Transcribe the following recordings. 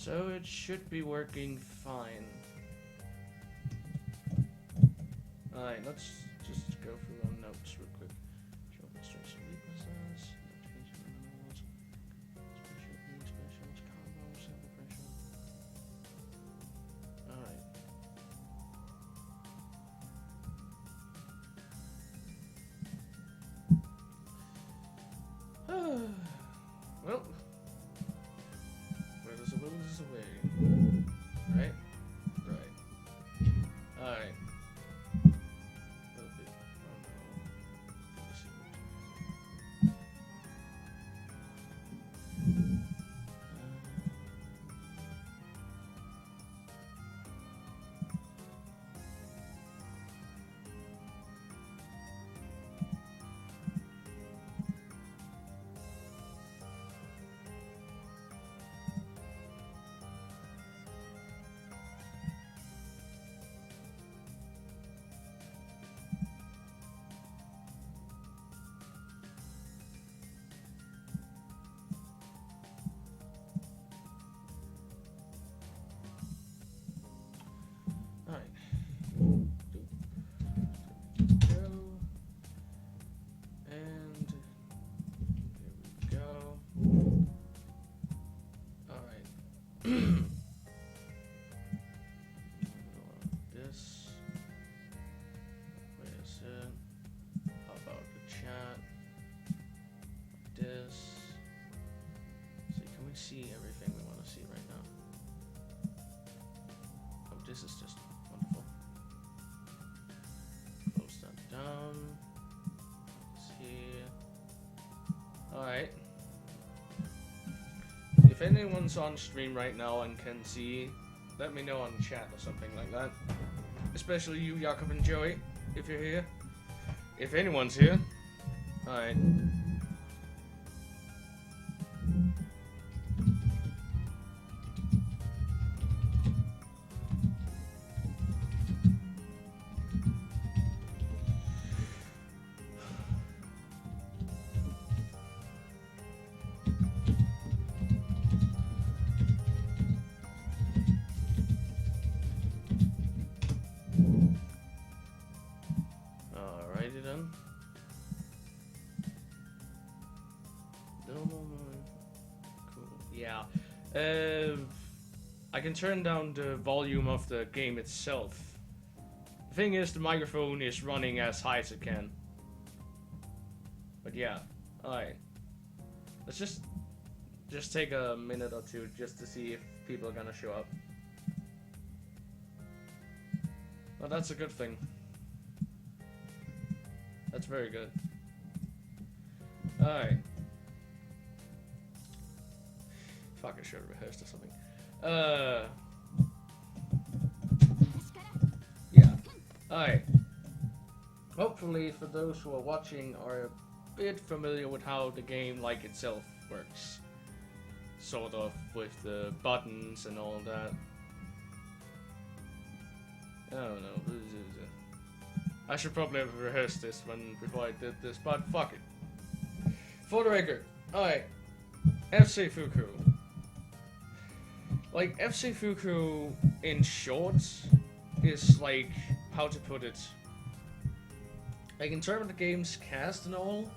So it should be working fine. Alright, let's just go through our notes real quick. Show up strengths and weaknesses. Notification animals. Special E specials, combos, sample pressure. Alright. Well, where there's a will, there's a way. Right? Right. Alright. Little bit. Oh no. Let's see. Alright. Go. And there we go. Alright. This. Where is it? How about the chat? This. See, can we see everything we want to see right now? Oh, this is just wonderful. Close that down. It's here. Alright. If anyone's on stream right now and can see, let me know on chat or something like that. Especially you, Jakob and Joey, if you're here. If anyone's here. Alright. Alrighty then. Cool. Yeah. I can turn down the volume of the game itself. The thing is, the microphone is running as high as it can. But yeah. Alright. Let's just take a minute or two just to see if people are gonna show up. Well, that's a good thing. That's very good. Alright. Fuck, I should have rehearsed or something. Yeah. Alright. Hopefully, for those who are watching, are a bit familiar with how the game, like itself, works. Sort of, with the buttons and all that. I don't know. I should probably have rehearsed this before I did this, but fuck it. For the record, alright. FC Fuku. Like, FC Fuku, in short, is like, how to put it. Like, in terms of the game's cast and all,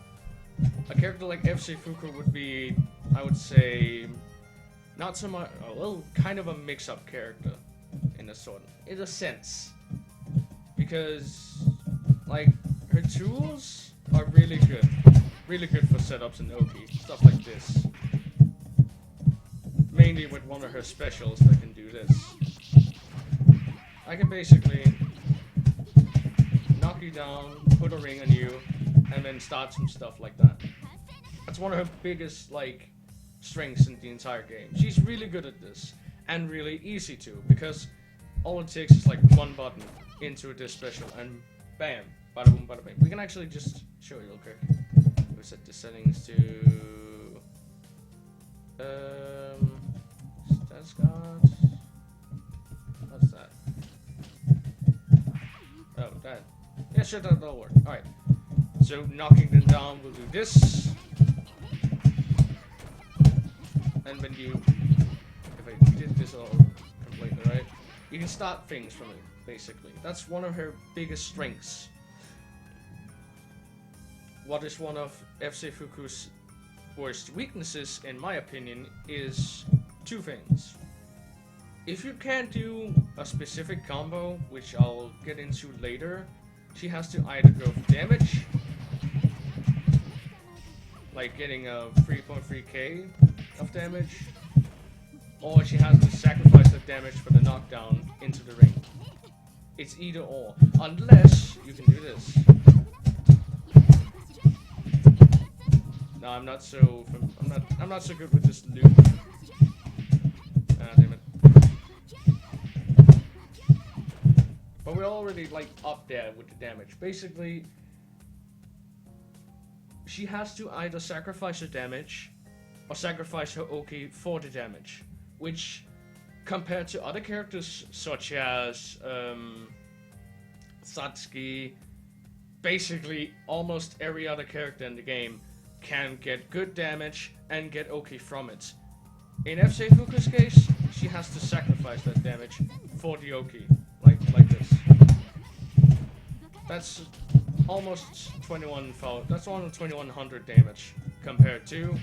a character like FC Fuku would be, I would say, not so much, well, kind of a mix-up character, in a sense. Because, like, her tools are really good. Really good for setups and Oki. Stuff like this. Mainly with one of her specials that can do this. I can basically knock you down, put a ring on you, and then start some stuff like that. That's one of her biggest, like, strengths in the entire game. She's really good at this. And really easy to, because all it takes is like one button into this special and bam, bada boom, bada bing. We can actually just show you real quick. We set the settings to stats card. What's that? Oh, that. Yeah, sure, that'll work. Alright. So knocking them down, we'll do this. And when you, if I did this all completely, right? You can start things from it, basically. That's one of her biggest strengths. What is one of F. Seifuku's worst weaknesses, in my opinion, is two things. If you can't do a specific combo, which I'll get into later, she has to either go for damage, like getting a 3.3k of damage, or she has to sacrifice the damage for the knockdown into the ring. It's either or, unless you can do this. No, I'm not so good with this loop. Ah, damn it. But we're already like up there with the damage. Basically, she has to either sacrifice her damage or sacrifice her Oki for the damage, which compared to other characters such as Satsuki, basically almost every other character in the game can get good damage and get Oki from it. In F. Seifuku's case, she has to sacrifice that damage for the Oki, like this. That's almost 21,000. That's almost 2,100 damage compared to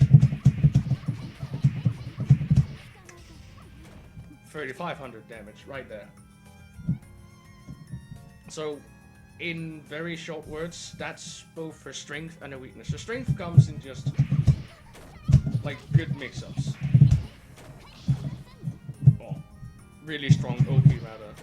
3,500 damage right there. So, in very short words, that's both her strength and her weakness. Her strength comes in just like good mix-ups. Oh, really strong Oki rather.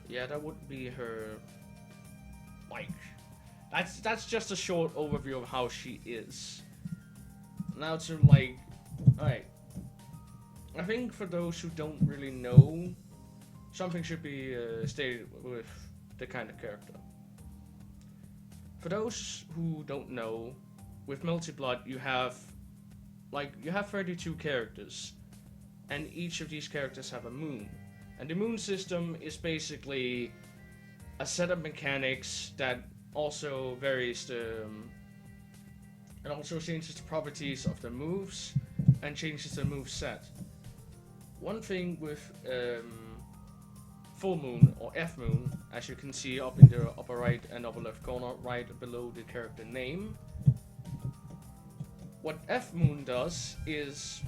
Yeah, that would be her. Like, that's just a short overview of how she is. Now to like, alright. I think for those who don't really know, something should be stated with the kind of character. For those who don't know, with Multi-Blood you have 32 characters, and each of these characters have a moon. And the moon system is basically a set of mechanics that also varies the it also changes the properties of the moves and changes the move set. One thing with full moon or F moon, as you can see up in the upper right and upper left corner, right below the character name, what F moon does is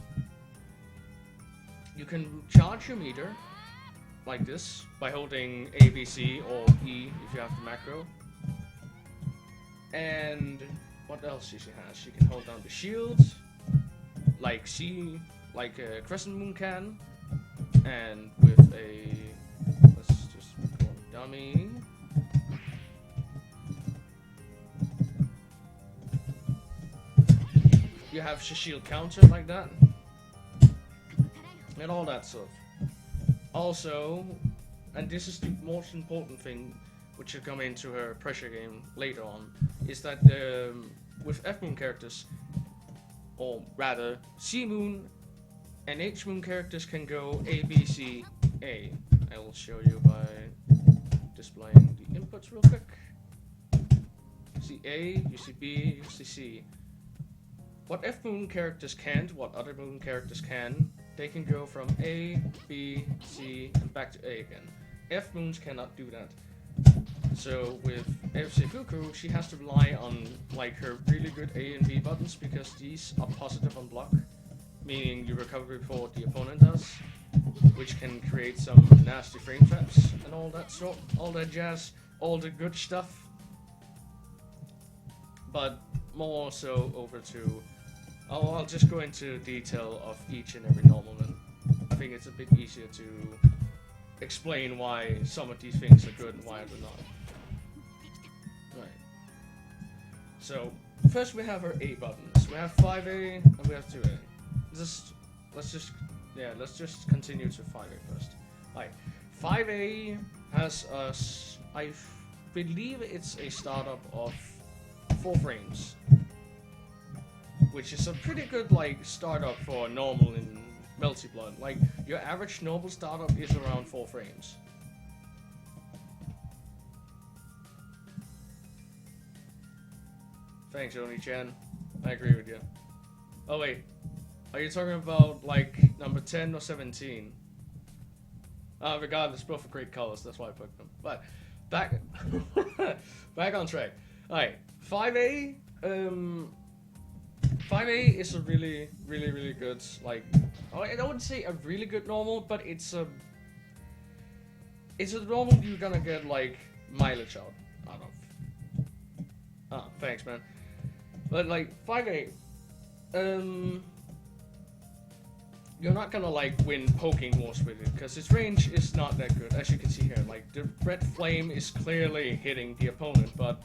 you can charge your meter like this by holding A, B, C, or E if you have the macro. And what else does she have? She can hold down the shield, like C, like a Crescent Moon can, and with a, let's just go on dummy. You have shield counter like that, and all that stuff. Also, and this is the most important thing, which will come into her pressure game later on, is that with F Moon characters, or rather C Moon and H Moon characters can go A, B, C, A. I will show you by displaying the inputs real quick. You see A, you see B, you see C. What F Moon characters can't, what other Moon characters can, they can go from A, B, C, and back to A again. F Moons cannot do that. So with F. Seifuku, she has to rely on like her really good A and B buttons, because these are positive on block, meaning you recover before the opponent does, which can create some nasty frame traps and all that sort, all that jazz, all the good stuff. But more so over to, I'll just go into detail of each and every normal one. I think it's a bit easier to explain why some of these things are good and why they're not. Right. So, first we have our A buttons. We have 5A and we have 2A. Let's just continue to 5A first. Right. 5A has I believe it's a startup of 4 frames, which is a pretty good like startup for normal in Multi-Blood. Like your average normal startup is around 4 frames. Thanks, Oni-chan. I agree with you. Oh wait, are you talking about like number 10 or 17? Regardless, both are great colors. That's why I picked them. But back, back on track. All right, 5A. 5A is a really good, like, I wouldn't say a really good normal, but it's a normal you're gonna get like mileage out of. Oh, thanks, man. But like 5A, you're not gonna like win poking wars with it because its range is not that good, as you can see here. Like the red flame is clearly hitting the opponent, but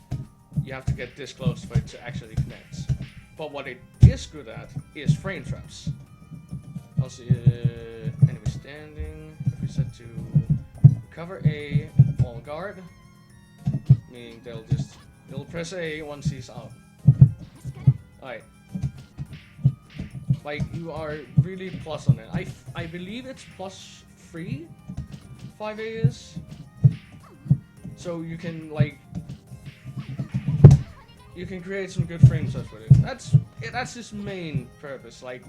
you have to get this close for it to actually connect. But what it is good at is frame traps. I'll see enemy standing. If we set to cover A and fall guard, meaning they'll press A once he's out. Alright. Like you are really plus on it. I believe it's plus 3. 5A is. So you can like. You can create some good frame traps with it. That's his main purpose. Like,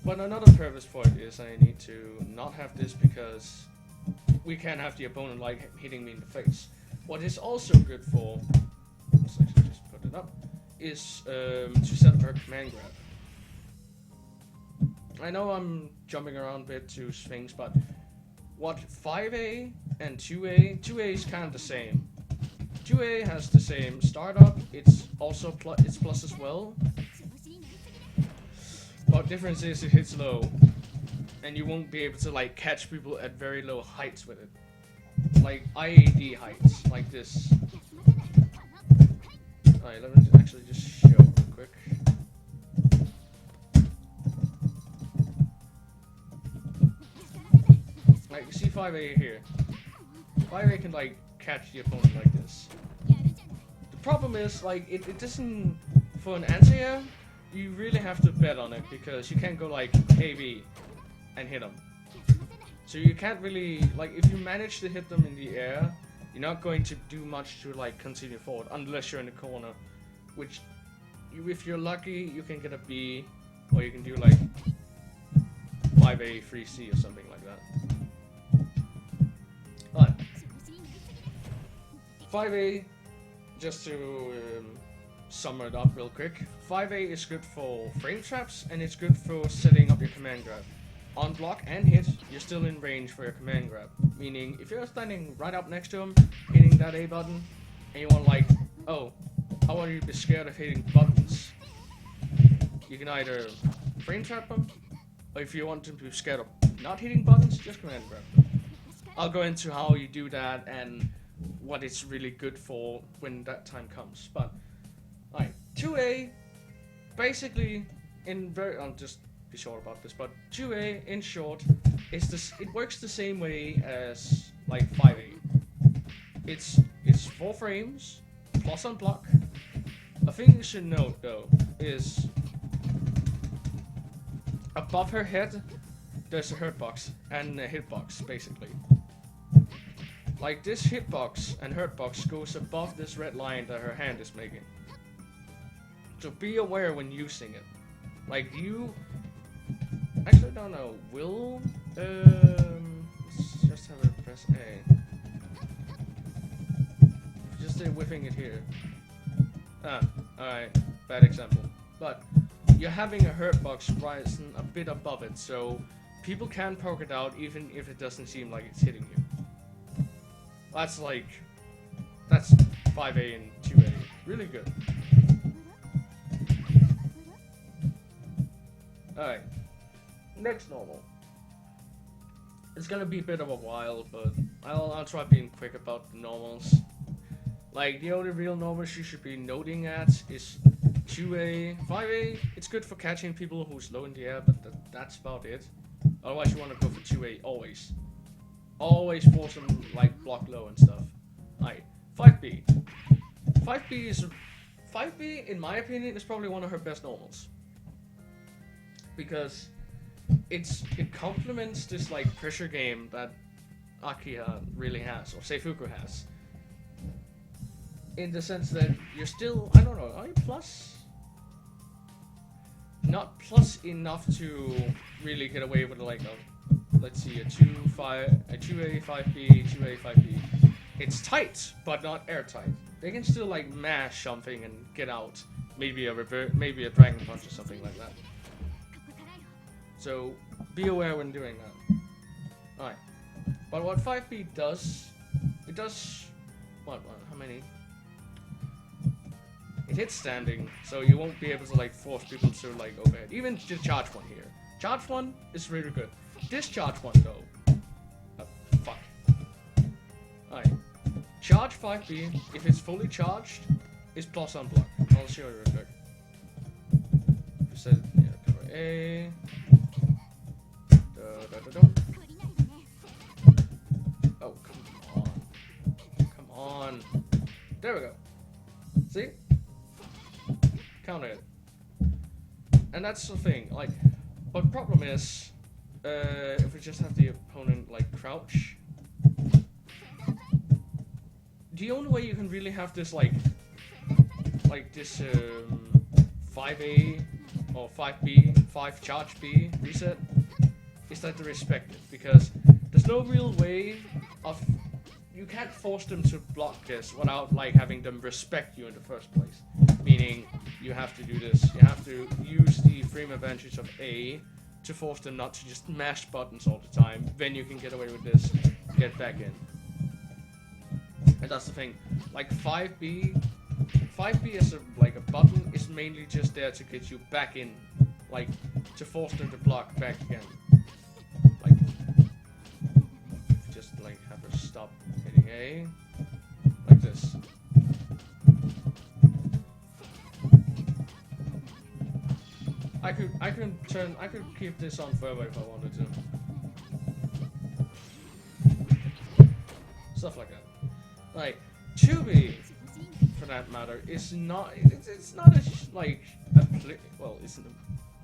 but another purpose for it is I need to not have this because we can't have the opponent like hitting me in the face. What is also good for, let's actually just put it up, is to set up her command grab. I know I'm jumping around a bit to things, but what 5A and 2A is kind of the same. 2A has the same startup, it's also it's plus as well. But difference is it hits low, and you won't be able to like catch people at very low heights with it. Like IAD heights, like this. Alright, let me actually just show real quick. Like, you see 5A here. 5A can like catch the opponent like this. The problem is, like, it doesn't, for an anti-air, you really have to bet on it because you can't go like AB and hit them. So you can't really, like, if you manage to hit them in the air, you're not going to do much to like continue forward unless you're in the corner, which if you're lucky you can get a B, or you can do like 5A 3C or something like that. But 5A, just to sum it up real quick, 5A is good for frame traps and it's good for setting up your command grab. On block and hit, you're still in range for your command grab. Meaning, if you're standing right up next to him, hitting that A button, and you want like, oh, I want you to be scared of hitting buttons, you can either frame trap him, or if you want him to be scared of not hitting buttons, just command grab him. I'll go into how you do that and what it's really good for when that time comes. But, alright, 2A, basically, I'll just be short about this, but 2A, in short, is this. It works the same way as like 5A. It's 4 frames plus on block. A thing you should note though is above her head there's a hurt box and a hit box basically. Like this hitbox and hurt box goes above this red line that her hand is making. So be aware when using it. Like you. Actually, I don't know. Let's just have her press A. Just say whiffing it here. Alright. Bad example. But you're having a hurt box rising a bit above it, so people can poke it out even if it doesn't seem like it's hitting you. That's 5A and 2A. Really good. Alright. Next normal. It's gonna be a bit of a while, but I'll try being quick about the normals. Like, the only real normals you should be noting at is 2A, 5A. It's good for catching people who's low in the air, but that's about it. Otherwise, you want to go for 2A always. Always force them, like, block low and stuff. Alright, 5B. 5B, in my opinion, is probably one of her best normals. Because it complements this like pressure game that Akiha really has, or Seifuku has. in the sense that you're still, I don't know, are you plus? Not plus enough to really get away with like a, let's see, a 2A 5B, 2A 5B. It's tight, but not airtight. They can still like mash something and get out. Maybe a maybe a dragon punch or something like that. So be aware when doing that. Alright. But what 5B does, it does what how many? It hits standing, so you won't be able to like force people to like overhead. Even the charge one here. Charge one is really good. Discharge one though. Fuck. Alright. Charge 5B, if it's fully charged, is plus on block. I'll show you real quick. You said, yeah, cover A. Oh, come on. Come on. There we go. See? Counter it. And that's the thing, like, but problem is, if we just have the opponent, like, crouch, the only way you can really have this, like this, 5A or 5B, 5 charge B reset, is that they respect it, because there's no real way of, you can't force them to block this without, like, having them respect you in the first place. Meaning, you have to do this, you have to use the frame advantage of A to force them not to just mash buttons all the time, then you can get away with this, get back in. And that's the thing, like 5B as like a button is mainly just there to get you back in, like, to force them to block back again. Like, just like have her stop hitting A, like this. I could keep this on forever if I wanted to. Stuff like that. Like, 2B, for that matter, is not, it's not like, well, isn't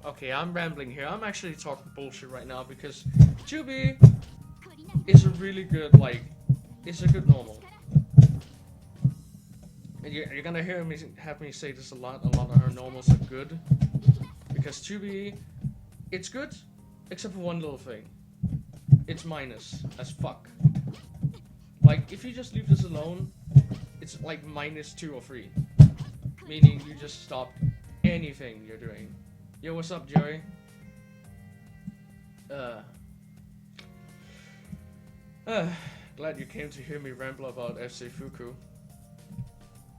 a, okay, I'm rambling here, I'm actually talking bullshit right now, because 2B is a really good, like, it's a good normal. And you're gonna have me say this a lot of her normals are good, because 2B, it's good, except for one little thing. It's minus as fuck. Like, if you just leave this alone, it's like -2 or 3. Meaning you just stopped anything you're doing. Yo, what's up, Joey? Glad you came to hear me ramble about Moon Seifuku.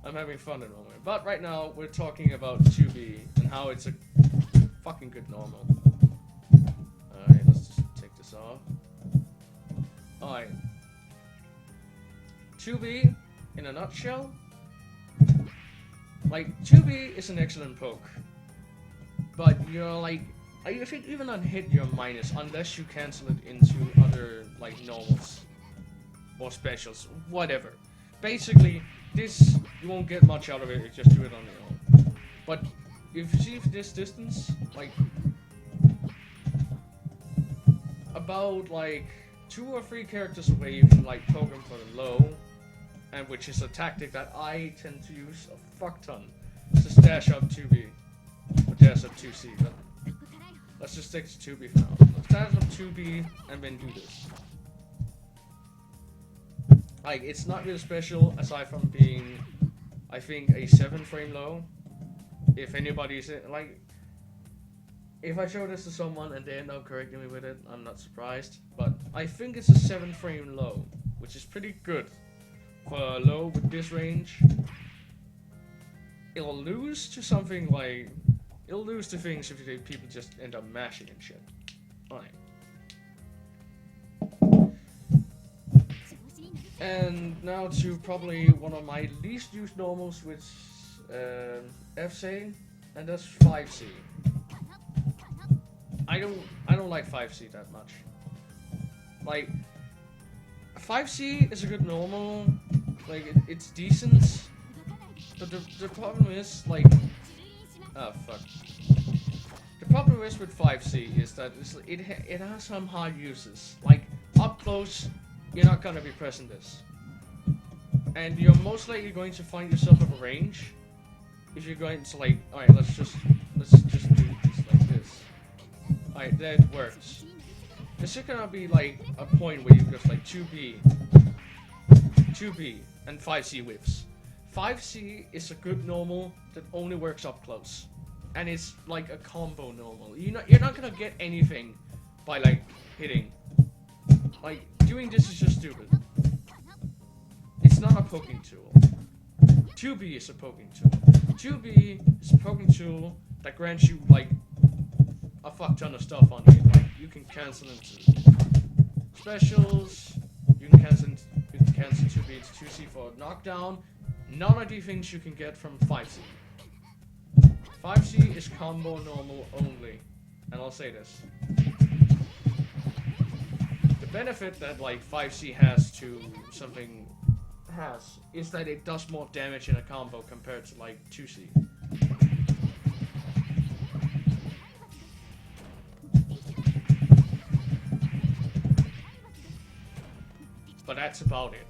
I'm having fun at the moment. But right now, we're talking about 2B and how it's a fucking good normal. Alright, let's just take this off. Alright. 2B, in a nutshell, like, 2B is an excellent poke, but you're like, if it even on hit, you're minus, unless you cancel it into other, like, normals, or specials, whatever. Basically, this, you won't get much out of it, you just do it on your own. But, if you see this distance, like, about, like, 2 or 3 characters away, you can, like, poke them for the low, and which is a tactic that I tend to use a fuck ton, to stash up 2B, or dash up 2C, but let's just stick to 2B for now. Let's stash up 2B, and then do this. Like, it's not really special, aside from being, I think, a 7 frame low. If anybody's, like, if I show this to someone and they end up correcting me with it, I'm not surprised, but I think it's a 7 frame low, which is pretty good. For a low with this range, it'll lose to something like, it'll lose to things if people just end up mashing and shit. Alright. And now to probably one of my least used normals, which FC, and that's 5C. I don't like 5C that much. Like, 5C is a good normal, like, it's decent, but the problem is, like, oh fuck. The problem is with 5C is that it has some hard uses. Like, up close, you're not gonna be pressing this. And you're most likely going to find yourself at a range if you're going to like, alright, let's just do this like this. Alright, that works. This is gonna be like a point where you've got like 2B, and 5C whiffs. 5C is a good normal that only works up close. And it's like a combo normal. You're not gonna get anything by like hitting. Like, doing this is just stupid. It's not a poking tool. 2B is a poking tool. 2B is a poking tool that grants you like a fuck ton of stuff on it. Like, you can cancel into specials, you can cancel 2B into 2C for knockdown. None of the things you can get from 5C. 5C is combo normal only. And I'll say this. The benefit that like 5C has to something is that it does more damage in a combo compared to like 2C. But that's about it.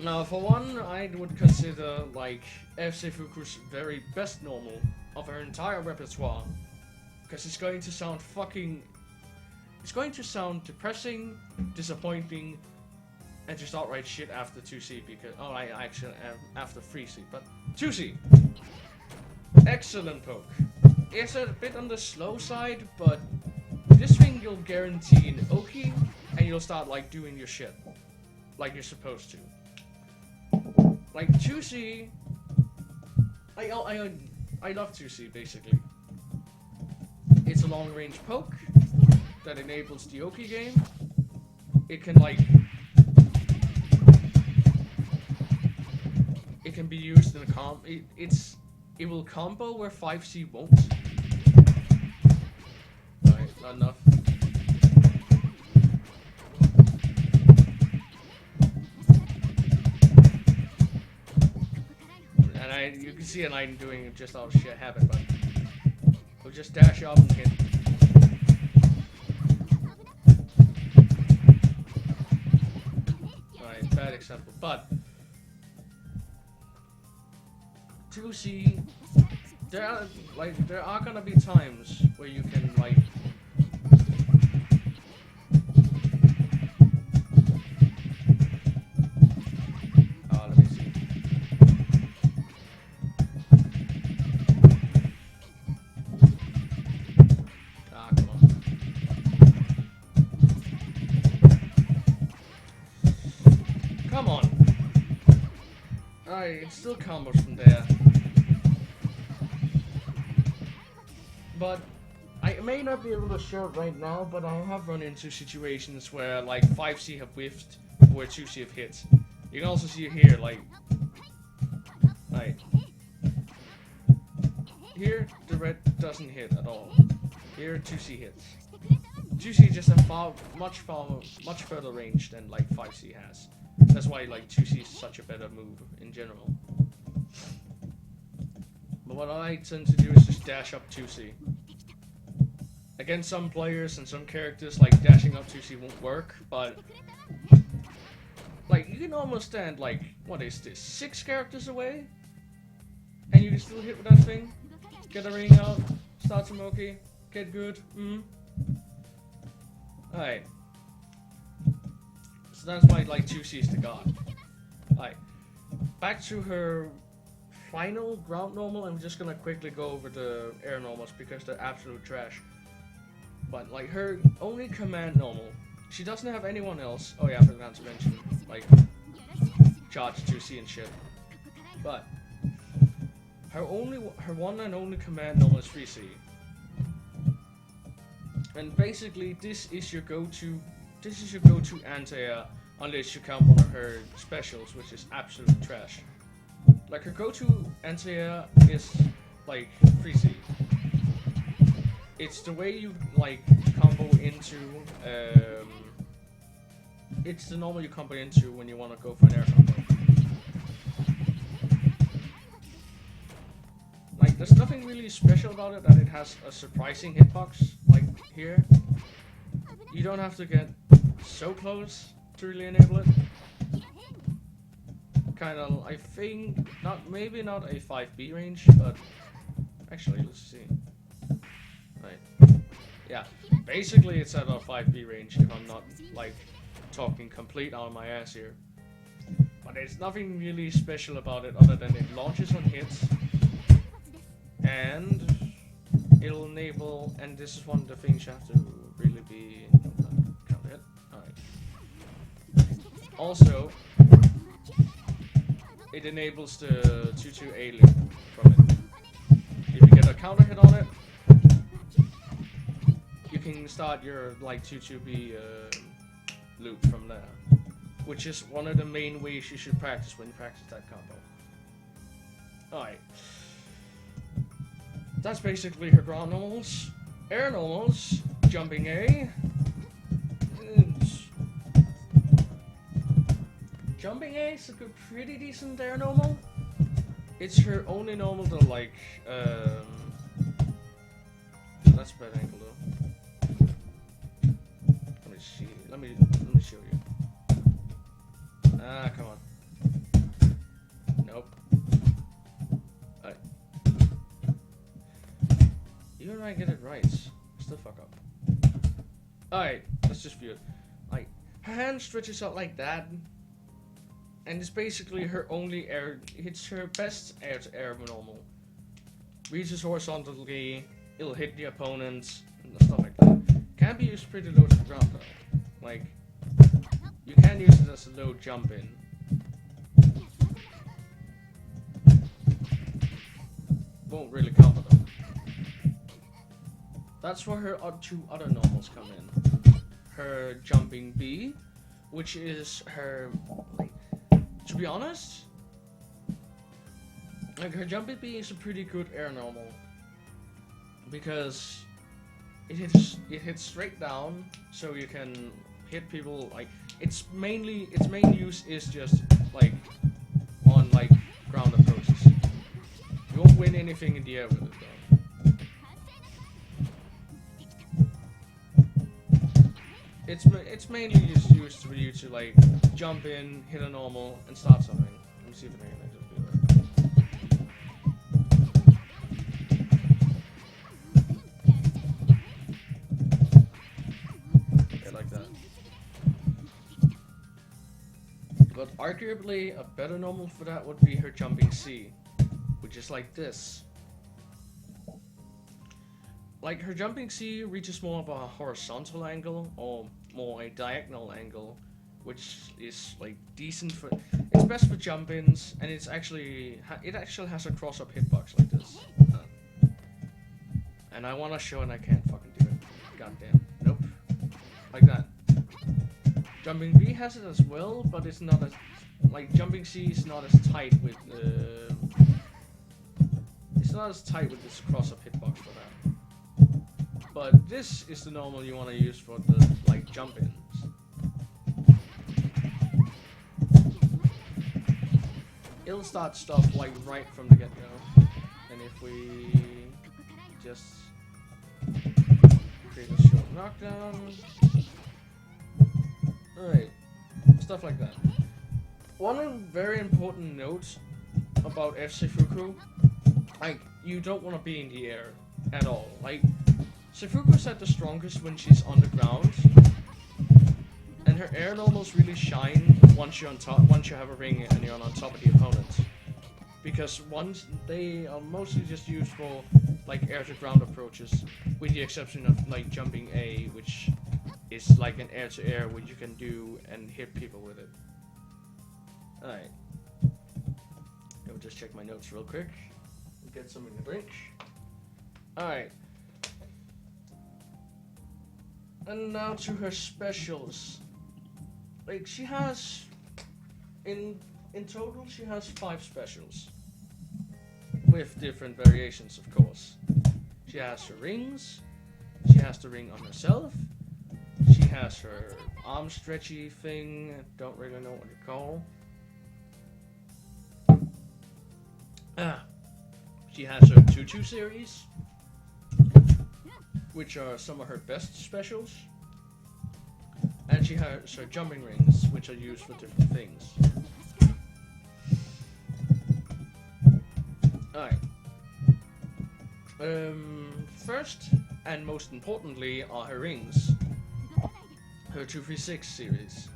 Now, for one, I would consider like Seifuku's very best normal of her entire repertoire, because it's going to sound depressing, disappointing, and just outright shit after 2C because I actually after 3C, but 2C, excellent poke. It's a bit on the slow side, but this thing you'll guarantee an Oki, and you'll start like doing your shit like you're supposed to. Like 2C, I love 2C basically. It's a long range poke that enables the Oki game. It can like it can be used in a it will combo where 5C won't. Alright, not enough. And you can see I'm doing it just out of sheer habit, but we'll just dash up and hit. Alright, bad example, but 2C, there are gonna be times where you can like let me see. Come on. Come on. Alright, it's still combos from there. But I may not be able to show it right now, but I have run into situations where like 5C have whiffed, where 2C have hit. You can also see it here, like here the red doesn't hit at all. Here 2C hits. 2C just have much further range than like 5C has. That's why like 2C is such a better move in general. But what I tend to do is just dash up 2C. Against some players and some characters, like dashing up 2C won't work, but like you can almost stand like, what is this, 6 characters away? And you can still hit with that thing? Get a ring out, start some Oki, get good, Alright. So that's why like 2C is the god. Alright. Back to her final ground normal. I'm just gonna quickly go over the air normals because they're absolute trash. But like her only command normal, she doesn't have anyone else. Oh yeah, I forgot to mention like charge 2C and shit. But her one and only command normal is 3C. And basically this is your go-to anti-air unless you count one of her specials, which is absolute trash. Like her go-to anti-air is like 3C. It's the way you like combo into it's the normal you combo into when you want to go for an air combo. Like there's nothing really special about it, and it has a surprising hitbox like here. You don't have to get so close to really enable it. kind of, I think, maybe not a 5B range, but actually, let's see. Right. Yeah, basically it's at a 5B range if I'm not, like, talking complete out of my ass here. But there's nothing really special about it other than it launches on hits. And it'll enable, and this is one of the things you have to really be, count hit. Alright. Also, it enables the 2-2A loop from it. If you get a counter hit on it, you can start your like 2-2B loop from there, which is one of the main ways you should practice when you practice that combo. Alright. That's basically her ground normals. Air normals, jumping A. Jumping A is a pretty decent air normal. It's her only normal to like, that's a bad angle though. Let me see, let me show you. Ah, come on. Nope. Alright. Even when I get it right, still fuck up. Alright, let's just view it. Like, her hand stretches out like that. And it's basically her only air, it's her best air-to-air normal. Reaches horizontally, it'll hit the opponent, and stuff like that. Can be used pretty low to the ground though. Like, you can use it as a low jump in. Won't really cover them. That's where her two other normals come in. Her jumping B, which is her, like, to be honest, like her jumping B is a pretty good air normal because it hits straight down, so you can hit people. Like its main use is just like on like ground approaches. You won't win anything in the air with it though. It's mainly just used for you to like jump in, hit a normal, and start something. Let me see if I can just do that. Yeah, like that. But arguably a better normal for that would be her jumping C, which is like this. Like her jumping C reaches more of a horizontal angle or more a diagonal angle, which is like decent for. It's best for jump ins, and it actually has a cross up hitbox like this. And I want to show, and I can't fucking do it. Goddamn. Nope. Like that. Jumping B has it as well, but it's not as like jumping C is not as tight with it's not as tight with this cross up hitbox for that. But this is the normal you want to use for the like jump ins. It'll start stuff like right from the get-go. And if we just create a short knockdown. Alright. Stuff like that. One very important note about F Seifuku, like you don't want to be in the air at all. Like Seifuku's at the strongest when she's on the ground, and her air normals really shine once you're on top. Once you have a ring and you're on top of the opponent, because once they are mostly just used for like air to ground approaches, with the exception of like jumping A, which is like an air to air, which you can do and hit people with it. All right, let me just check my notes real quick. Get something to drink. All right. And now to her specials. Like she has, in total she has 5 specials, with different variations, of course. She has her rings. She has the ring on herself. She has her arm stretchy thing. Don't really know what to call. She has her 2-2 series, which are some of her best specials. And she has her jumping rings, which are used for different things. Alright. First and most importantly are her rings. Her 236 series.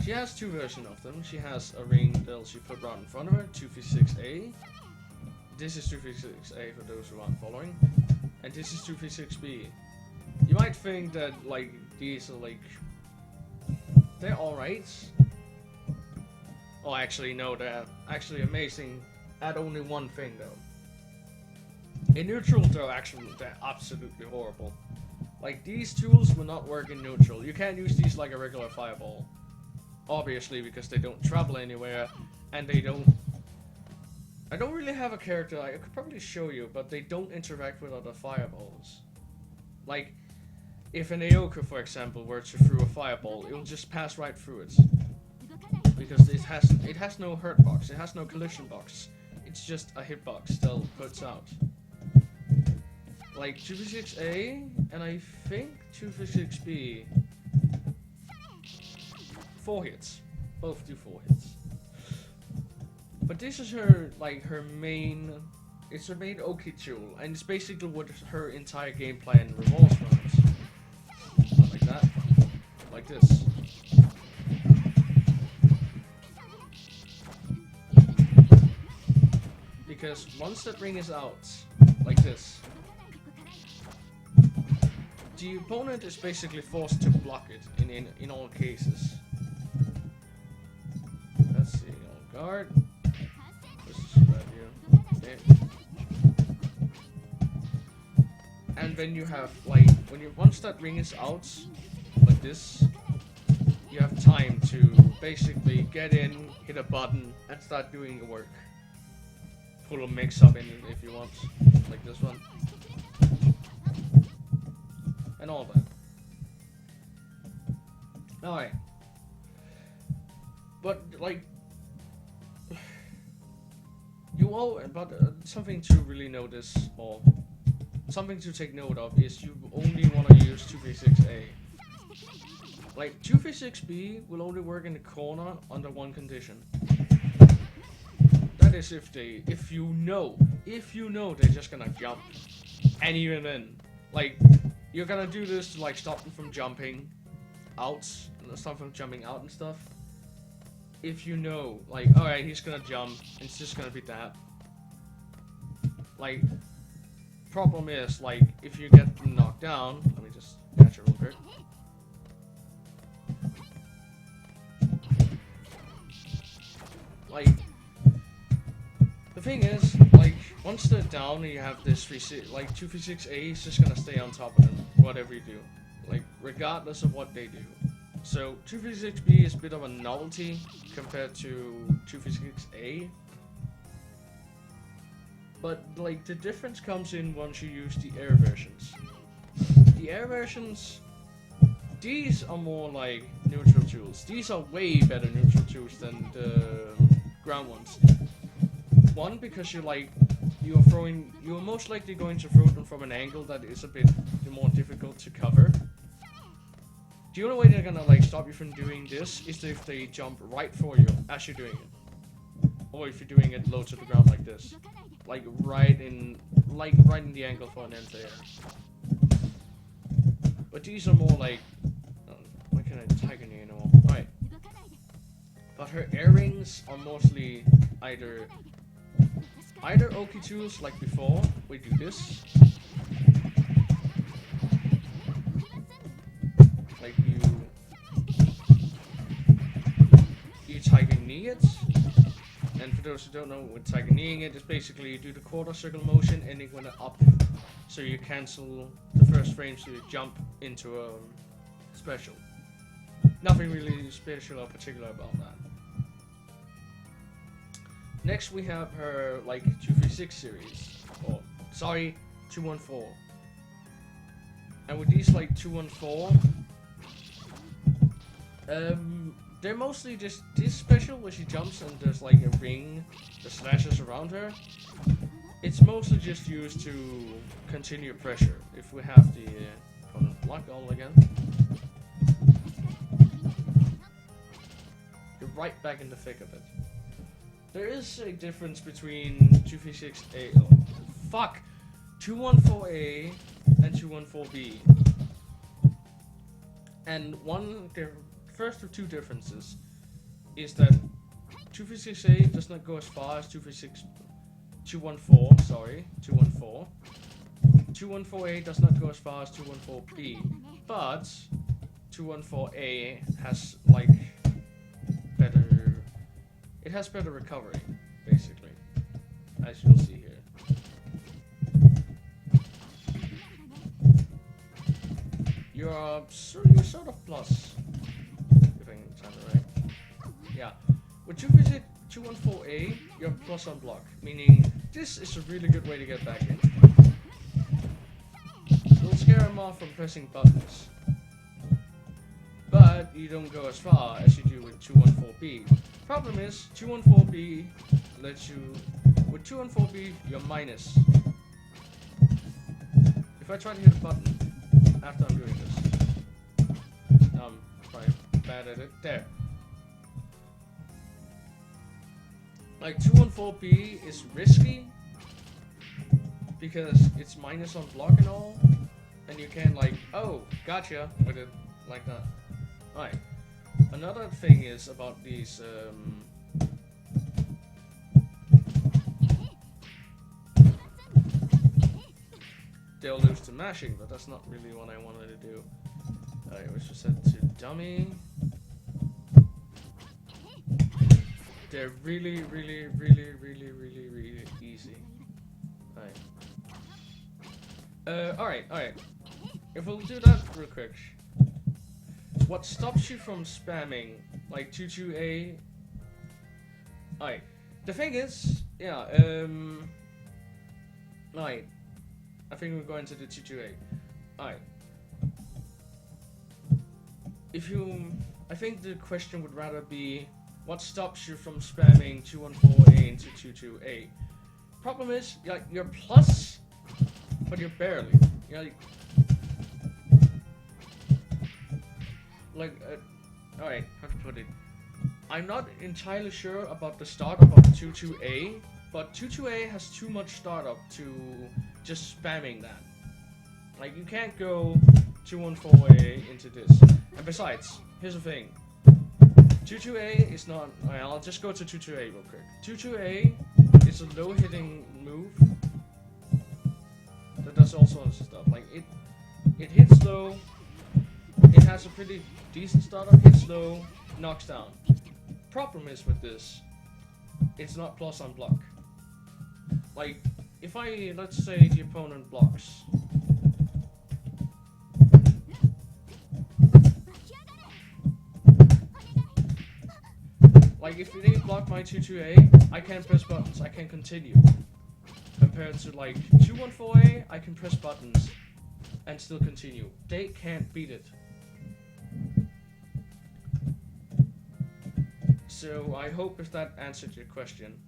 She has two versions of them. She has a ring that she put right in front of her, 236A. This is 236A for those who aren't following. And this is 236B. You might think that like these are like they're alright. Oh actually no, they're actually amazing at only one thing though. In neutral they're absolutely horrible. Like these tools will not work in neutral. You can't use these like a regular fireball. Obviously because they don't travel anywhere and they don't I don't really have a character, I could probably show you, but they don't interact with other fireballs. Like, if an Aoku, for example, were to throw a fireball, it will just pass right through it. Because it has no hurt box, it has no collision box. It's just a hitbox that puts out. Like 236A, and I think 236B. 4 hits. Both do 4 hits. But this is her, like, her main... It's her main Oki tool, and it's basically what her entire game plan revolves around. Not like that. Like this. Because once that ring is out, like this, the opponent is basically forced to block it in all cases. Let's see, on guard. Okay. And then you have like once that ring is out, like this, you have time to basically get in, hit a button, and start doing your work. Pull a mix up in if you want, like this one, and all that. Alright, but like. Something to really notice, or something to take note of, is you only want to use 236A. Like, 236B will only work in the corner under one condition. That is if you know they're just gonna jump. And even then, like, you're gonna do this to, like, stop them from jumping out, stop them from jumping out and stuff. If you know, like, alright, he's gonna jump, and it's just gonna be that. Like, problem is, like, if you get knocked down, let me just catch it real quick. Like, the thing is, like, once they're down and you have this 236A is just gonna stay on top of them, whatever you do. Like, regardless of what they do. So 236B is a bit of a novelty compared to 236A. But like the difference comes in once you use the air versions. The air versions, these are more like neutral tools. These are way better neutral tools than the ground ones. One, because you're most likely going to throw them from an angle that is a bit more difficult to cover. The only way they're gonna like stop you from doing this is if they jump right for you as you're doing it, or if you're doing it low to the ground like this, like right in the angle for an anti-air. But these are more like, why can't I type in here anymore? Alright. But her air rings are mostly either Oki tools like before. We do this. Like you Tiger Knee it, and for those who don't know what Tiger Kneeing it is, basically you do the quarter circle motion ending with an up, so you cancel the first frame, so you jump into a special. Nothing really special or particular about that. Next we have her like 236 series, or sorry, 214. And with these like 214, they're mostly just this special where she jumps and there's like a ring that slashes around her. It's mostly just used to continue pressure. If we have the opponent block all again, you're right back in the thick of it. there is a difference between 2v6A. Oh, fuck! 214A and 214B. And the first of two differences is that 2v6A does not go as far as 214. Sorry, 214. 214A does not go as far as 214B, but 214A has like better. It has better recovery, basically, as you'll see here. You're sort of plus, if I can time it right. Yeah, with 214A, you're plus on block, meaning this is a really good way to get back in. It'll scare him off from pressing buttons, but you don't go as far as you do with 214B. Problem is, 214B lets you. With 214B, you're minus. If I try to hit a button after I'm doing this, I'm quite bad at it. There. Like 214B is risky because it's minus on block and all, and you can like, oh, gotcha, with it like that. Alright. Another thing is about these they'll lose to mashing, but that's not really what I wanted to do. Alright, which was set to dummy. They're really easy. Alright. Alright. If we'll do that real quick. What stops you from spamming like 22A? Alright. The thing is, yeah, alright. I think we're going to the 22A. Alright. I think the question would rather be, what stops you from spamming 214A into 22A? Problem is, you're plus, but you're barely. Alright, how to put it? I'm not entirely sure about the startup of 22A, but 22A has too much startup to just spamming that. Like, you can't go 214A into this. And besides, here's the thing. 22A is not... Alright, I'll just go to 22A real quick. 22A is a low-hitting move that does all sorts of stuff. Like, it hits low, it has a pretty decent startup, hits low, knocks down. Problem is with this, it's not plus on block. Like, if let's say the opponent blocks. Like, if they block my 22A, I can't press buttons, I can continue. Compared to, like, 214A, I can press buttons and still continue. They can't beat it. So, I hope if that answered your question.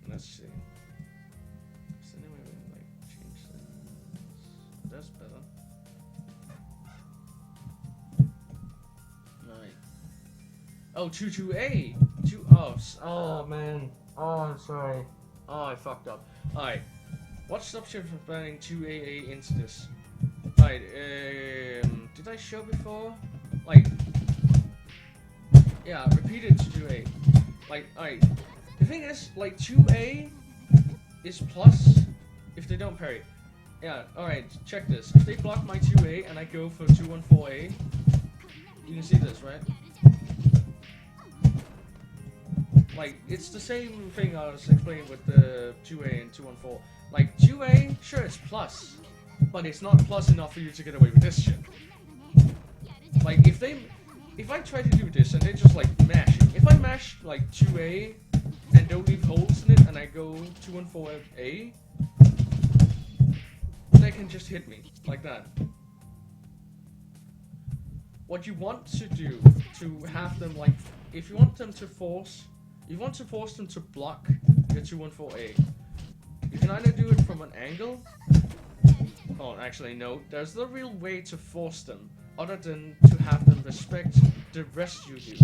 Let's see. Is there any way we can, like, change this? That's better. Right. Oh, 22A! Oh, man. Oh, I'm sorry. Oh, I fucked up. Alright. What stops you from planning 2AA into this? Alright, did I show before? Like, yeah, repeated 2A. Like, alright. The thing is, like, 2A is plus if they don't parry. Yeah, alright, check this. If they block my 2A and I go for 214A, you can see this, right? Like, it's the same thing I was explaining with the 2A and 214. Like, 2A, sure, it's plus, but it's not plus enough for you to get away with this shit. Like, if I try to do this and they just, like, mash it. If I mash, like, 2A and don't leave holes in it and I go 214A, they can just hit me, like that. What you want to do to have them, like, if you want them to force... You want to force them to block your 214A. You can either do it from an angle. Oh, actually, no. There's no real way to force them other than to have them respect the rest you do.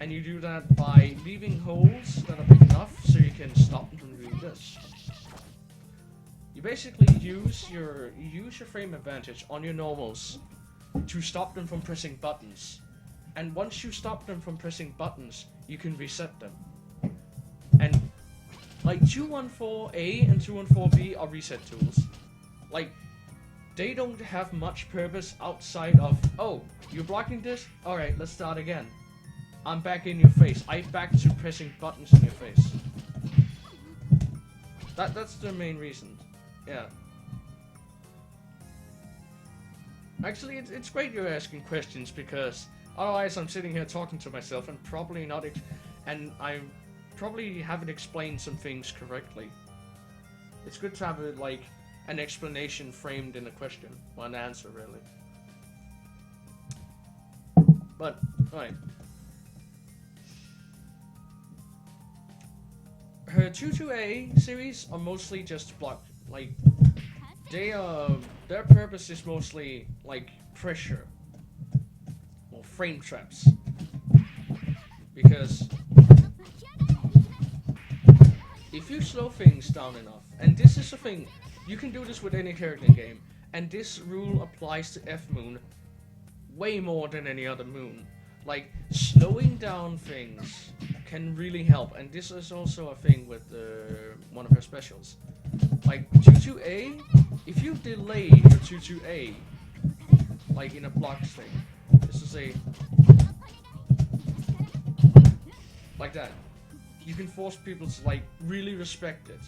And you do that by leaving holes that are big enough so you can stop them from doing this. You basically use your frame advantage on your normals to stop them from pressing buttons. And once you stop them from pressing buttons, you can reset them. And like 214A and 214B are reset tools. Like, they don't have much purpose outside of, oh, you're blocking this? Alright, let's start again. I'm back in your face. I'm back to pressing buttons in your face. That's the main reason. Yeah. Actually, it's great you're asking questions, because otherwise I'm sitting here talking to myself and probably not and I probably haven't explained some things correctly. It's good to have like an explanation framed in a question, or an answer really. But alright. Her 22A series are mostly just block, like their purpose is mostly like pressure or frame traps, because if you slow things down enough, and this is a thing, you can do this with any character in game, and this rule applies to F Moon way more than any other Moon. Like, slowing down things can really help, and this is also a thing with one of her specials. Like 22A, if you delay your 22A, like in a block thing, this is a like that, you can force people to like really respect it.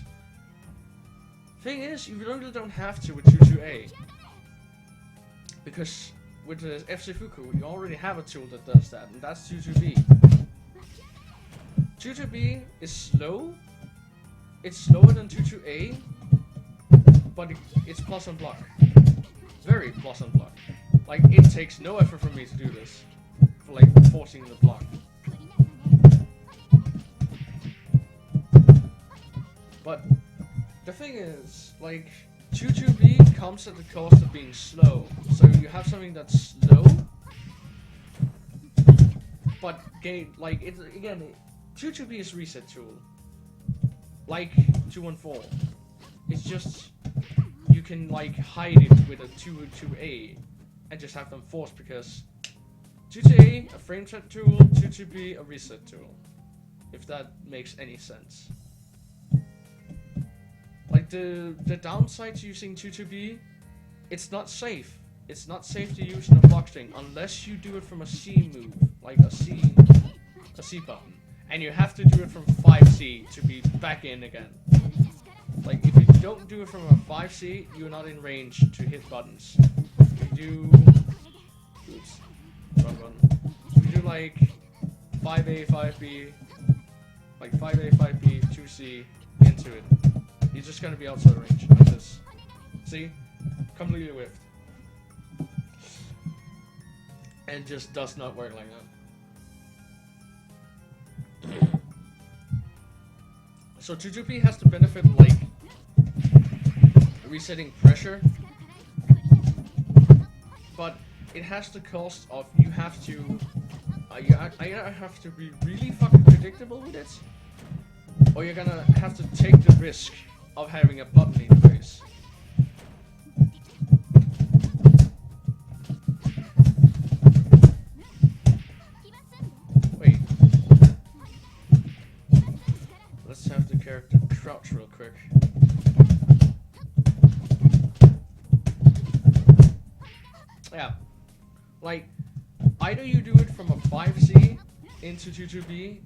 Thing is, you really don't have to with 22A, because with the F Seifuku, you already have a tool that does that, and that's 22B. 22B is slow. It's slower than 22A, but it's plus on block. Very plus on block. Like, it takes no effort for me to do this, for like forcing the block. But the thing is, like, 22B comes at the cost of being slow. So you have something that's slow, but like, it's again, 22B is reset tool. Like 214. It's just, you can like hide it with a 22A and just have them forced, because 22A, a frame trap tool, 22B, a reset tool. If that makes any sense. Like, the downside to using 22B, it's not safe. It's not safe to use in a block string unless you do it from a C move, like a C button. And you have to do it from 5C to be back in again. Like, if you don't do it from a 5C, you're not in range to hit buttons. If you do... Oops. Wrong button. If you do like 5A, 5B, like 5A, 5B, 2C, into it, you're just gonna be outside range, like this. See? Completely whiffed. And it just does not work like that. So 22B has the benefit of like resetting pressure, but it has the cost of you have to either have to be really fucking predictable with it, or you're gonna have to take the risk of having a button interface. Wait. Let's have the character crouch real quick. Yeah. Like, either you do it from a 5C into 22B,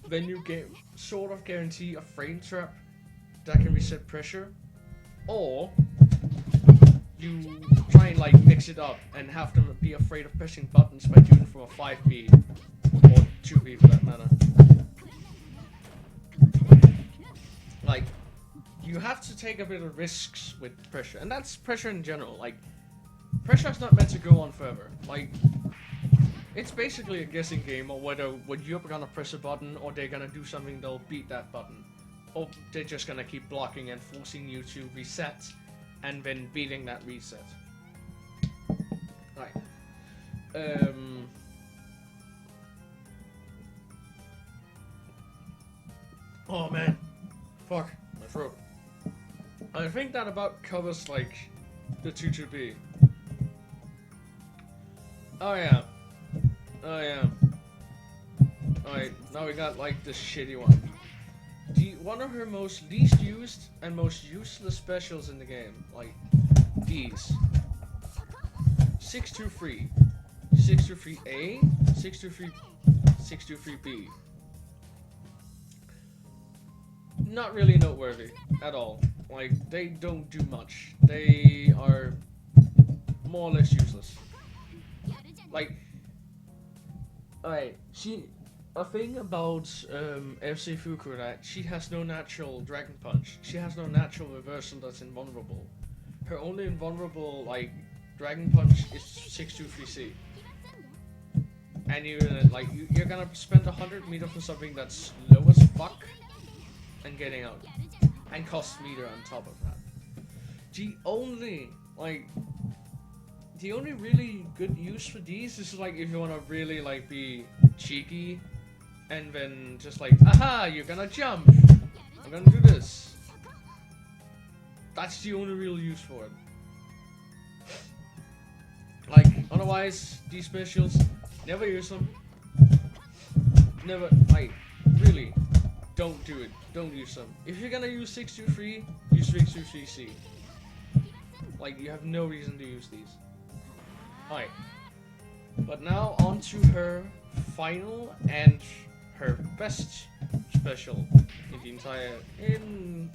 then you get sort of guarantee a frame trap that can reset pressure, or you try and like mix it up and have them be afraid of pressing buttons by doing it from a 5B or 2B for that matter. Like, you have to take a bit of risks with pressure, and that's pressure in general. Like, pressure is not meant to go on forever. Like, it's basically a guessing game on whether when you're gonna press a button or they're gonna do something that'll beat that button. Or they're just gonna keep blocking and forcing you to reset, and then beating that reset. Right. Oh man, fuck my throat. I think that about covers like the 2-2B. Oh yeah. Oh yeah. Alright, now we got like the shitty one. One of her most least used and most useless specials in the game. Like, these. 623. 623A, 623, 623B. Not really noteworthy at all. Like, they don't do much. They are more or less useless. Like, alright, a thing about FC Fuku that she has no natural Dragon Punch. She has no natural reversal that's invulnerable. Her only invulnerable, like, Dragon Punch is 623C. And you're gonna spend 100 meter for something that's low as fuck and getting out. And cost meter on top of that. The only really good use for these is like if you wanna really like be cheeky and then just like, aha, you're gonna jump. I'm gonna do this. That's the only real use for it. Like, otherwise, these specials, never use them. Never, like, really, don't do it. Don't use them. If you're gonna use 623, use 623C. Like, you have no reason to use these. Alright. But now, on to her final and her best special in the entire, in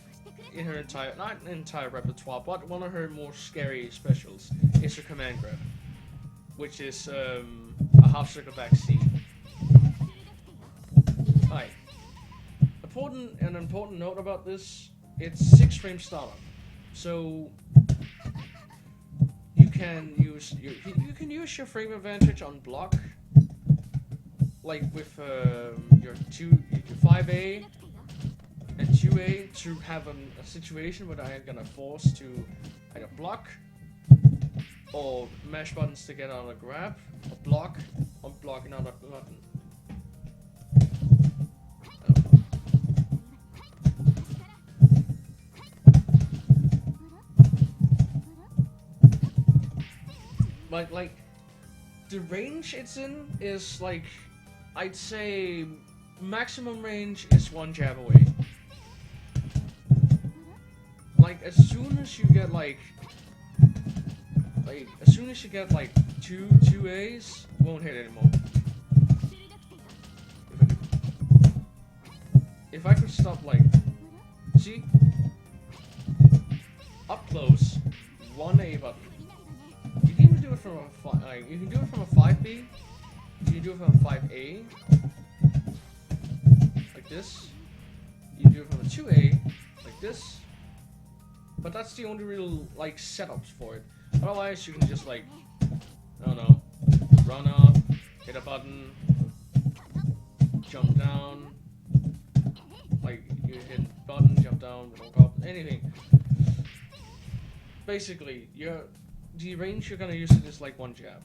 her entire, not entire repertoire, but one of her more scary specials is her command grab, which is a half circle back C. Alright. An important note about this, it's 6 frame startup. So you can use your frame advantage on block, like with your 5A and 2A to have a situation where I'm gonna force to either block or mash buttons to get out a grab, or block, or block another button. Like, the range it's in is like, I'd say maximum range is 1 jab away. Like, as soon as you get like two A's, won't hit anymore. If I could stop, like, see, up close, 1A button. You can even do it from you can do it from a 5B. You can do it from a 5A, like this. You can do it from a 2A, like this. But that's the only real like setups for it. Otherwise, you can just like, I don't know, run up, hit a button, jump down. Like you hit button, jump down, walk up, anything. Basically, the range you're gonna use it is like 1 jab.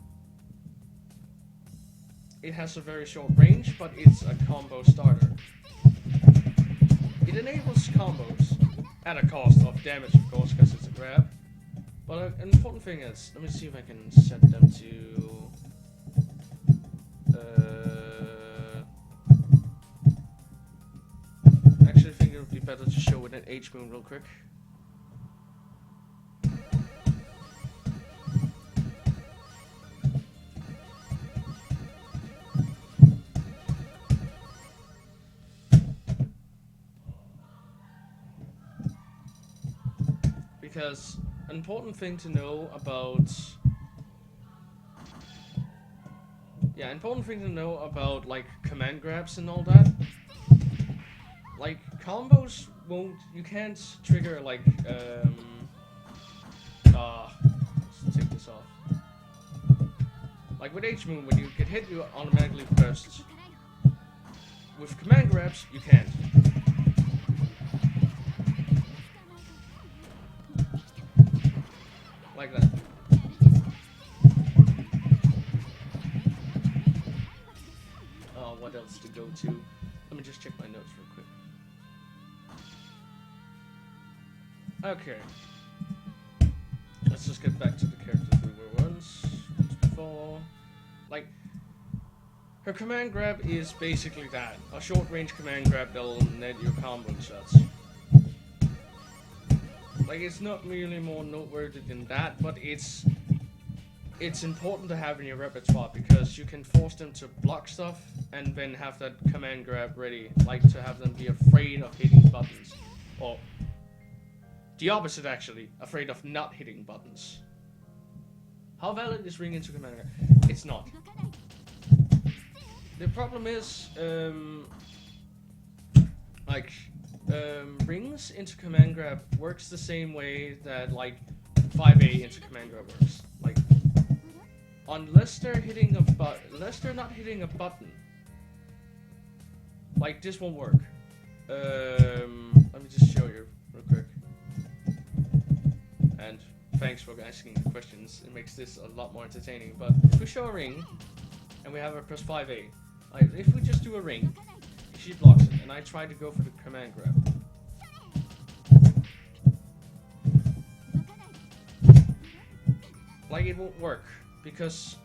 It has a very short range, but it's a combo starter. It enables combos at a cost of damage, of course, because it's a grab. But an important thing is, let me see if I can set them to. Actually, I think it would be better to show it in H-Moon real quick. Because an important thing to know about like command grabs and all that, like combos you can't trigger like let's take this off. Like with H-Moon, when you get hit you automatically burst. With command grabs you can't. Like that. Oh, what else to go to? Let me just check my notes real quick. Okay. Let's just get back to the characters we were once before. Like, her command grab is basically that. A short range command grab that'll net you combo shots. Like, it's not really more noteworthy than that, but it's important to have in your repertoire because you can force them to block stuff and then have that command grab ready. Like, to have them be afraid of hitting buttons. Or the opposite, actually. Afraid of not hitting buttons. How valid is ring into command grab? It's not. The problem is, rings into command grab works the same way that, like, 5A into command grab works. Like, unless they're not hitting a button, like, this won't work. Let me just show you real quick. And thanks for asking the questions. It makes this a lot more entertaining. But if we show a ring and we have a plus 5A, like, if we just do a ring, she blocks it, and I try to go for the command grab. Like, it won't work because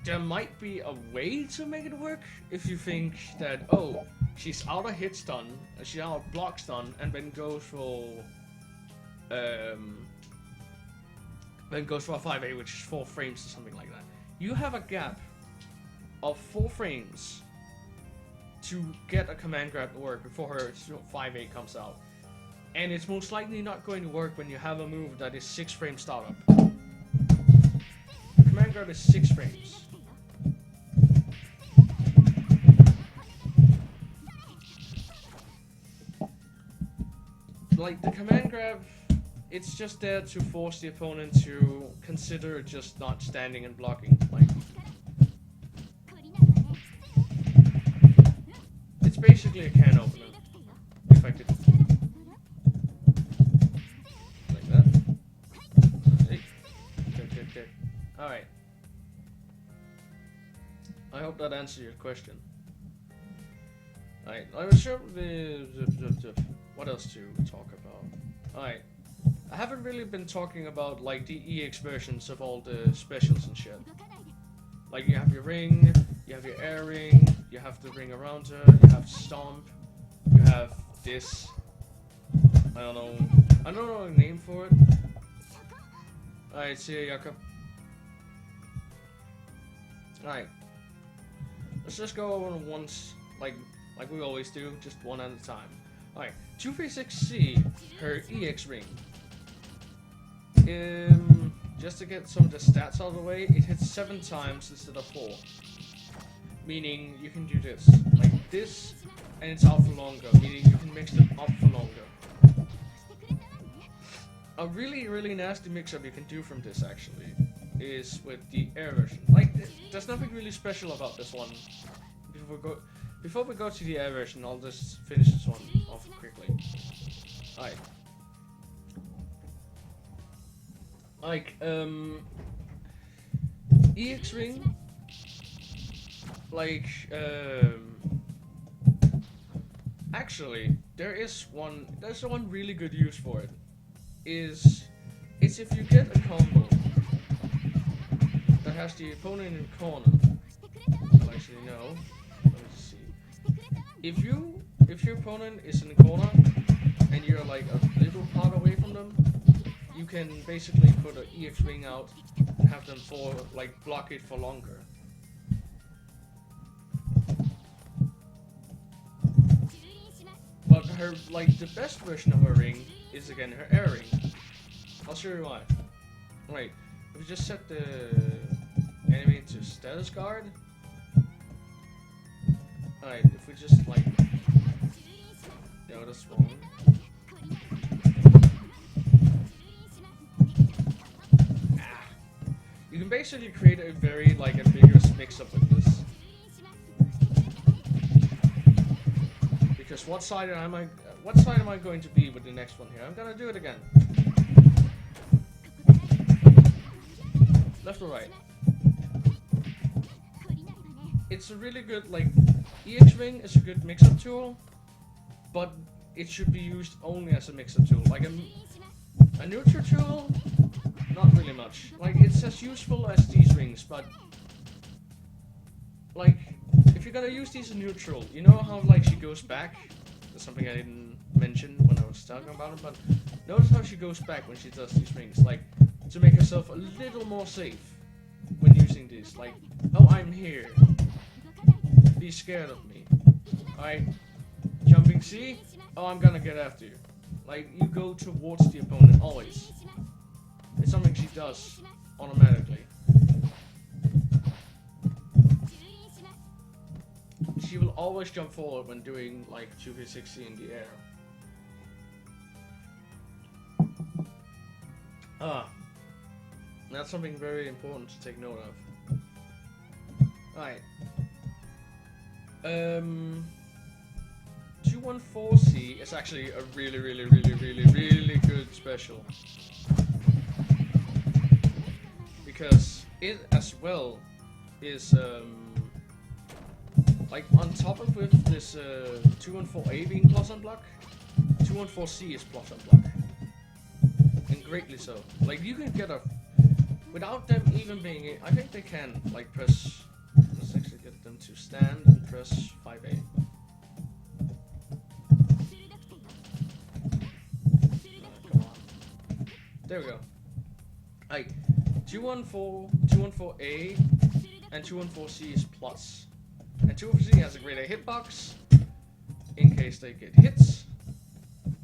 there might be a way to make it work if you think that, oh, she's out of hit stun, she's out of block stun, and then goes for a 5A, which is 4 frames or something like that. You have a gap of 4 frames to get a command grab to work before her 5A comes out. And it's most likely not going to work when you have a move that is 6 frame startup. Command grab is 6 frames. Like, the command grab, it's just there to force the opponent to consider just not standing and blocking. Like, it's basically a can opener, if I could. Like that. Okay. Alright. I hope that answered your question. Alright, I was sure what else to talk about. Alright. I haven't really been talking about, like, the EX versions of all the specials and shit. Like, you have your ring, you have your air ring, you have the ring around her, you have stomp, you have this. I don't know a name for it. Alright, see ya, Jakob. Alright. Let's just go over them once, like we always do, just one at a time. Alright, 236C, her EX ring. Just to get some of the stats out of the way, it hits 7 times instead of 4. Meaning you can do this, like this, and it's out for longer, meaning you can mix them up for longer. A really nasty mix-up you can do from this, actually, is with the air version. Like, there's nothing really special about this one. Before we go to the air version, I'll just finish this one off quickly. Alright. Like, EX ring, like, actually, there's one really good use for it. It's if you get a combo that has the opponent in the corner. Well, actually, no. Let me see. If your opponent is in the corner and you're like a little part away from them, you can basically put an EX ring out and have them block it for longer. But her, like, the best version of her ring is again her air ring. I'll show you why. Right, if we just set the enemy to status guard. Alright, if we just like, no, that's wrong. You can basically create a very, like, ambiguous mix-up with this. Because what side am I going to be with the next one here? I'm gonna do it again. Left or right? It's a really good, like, EX ring is a good mix-up tool, but it should be used only as a mix-up tool. Like a neutral tool, not really much. Like, it's as useful as these rings, but like, if you're gonna use these in neutral, you know how like she goes back? That's something I didn't mention when I was talking about it, but notice how she goes back when she does these rings, like, to make herself a little more safe when using these. Like, oh, I'm here. Be scared of me. Alright, jumping C. Oh, I'm gonna get after you. Like, you go towards the opponent always. It's something she does automatically. She will always jump forward when doing like 2v60 in the air. That's something very important to take note of. Alright. 214C is actually a really good special. Because it as well is like on top of with this 214A being plus on block, 214C is plus on block. And greatly so. Like, you can get a, without them even being, I think they can like press, let's actually get them to stand and press 5A. Come on. There we go. Like, 214A and 214C is plus. And 214C has a greater hitbox in case they get hits.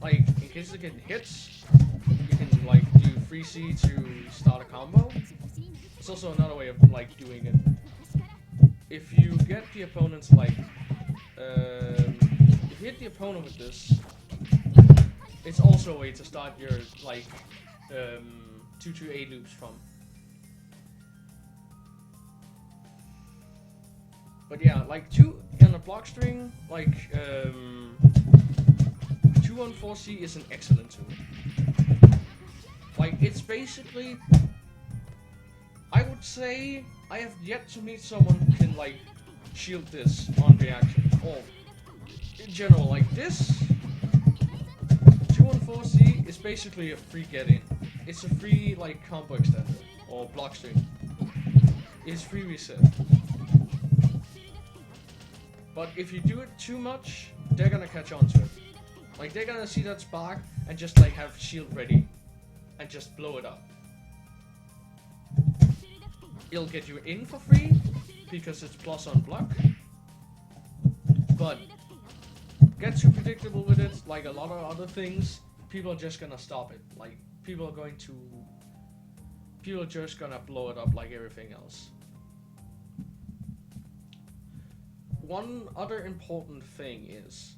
Like, in case they get hits, you can like do 3C to start a combo. It's also another way of like doing it. If you get the opponent's like, if you hit the opponent with this, it's also a way to start your like 2-2-A loops from. But yeah, like in a block string, like 214C is an excellent tool. Like, it's basically, I would say, I have yet to meet someone who can like shield this on reaction. Or in general, like this 214C is basically a free get-in. It's a free like combo extender or block string. It's free reset. But if you do it too much, they're gonna catch on to it. Like, they're gonna see that spark and just like have shield ready and just blow it up. It'll get you in for free because it's plus on block. But get too predictable with it, like a lot of other things, people are just gonna stop it. Like, people are just gonna blow it up like everything else. One other important thing is,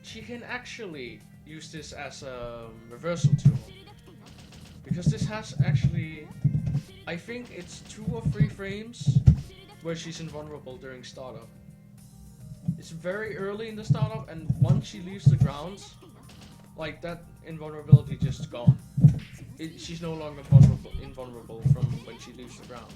she can actually use this as a reversal tool. Because this has actually, I think it's 2 or 3 frames where she's invulnerable during startup. It's very early in the startup, and once she leaves the ground, like, that invulnerability just gone. She's no longer invulnerable from when she leaves the ground.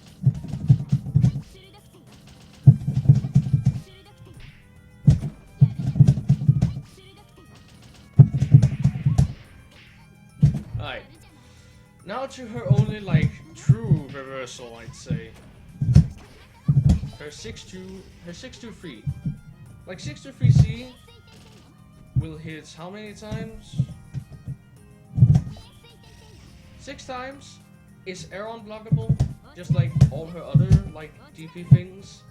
Alright, now to her only like true reversal, I'd say. Her 623. Like 623C will hit how many times? 6 times. Is air unblockable, just like all her other like DP things.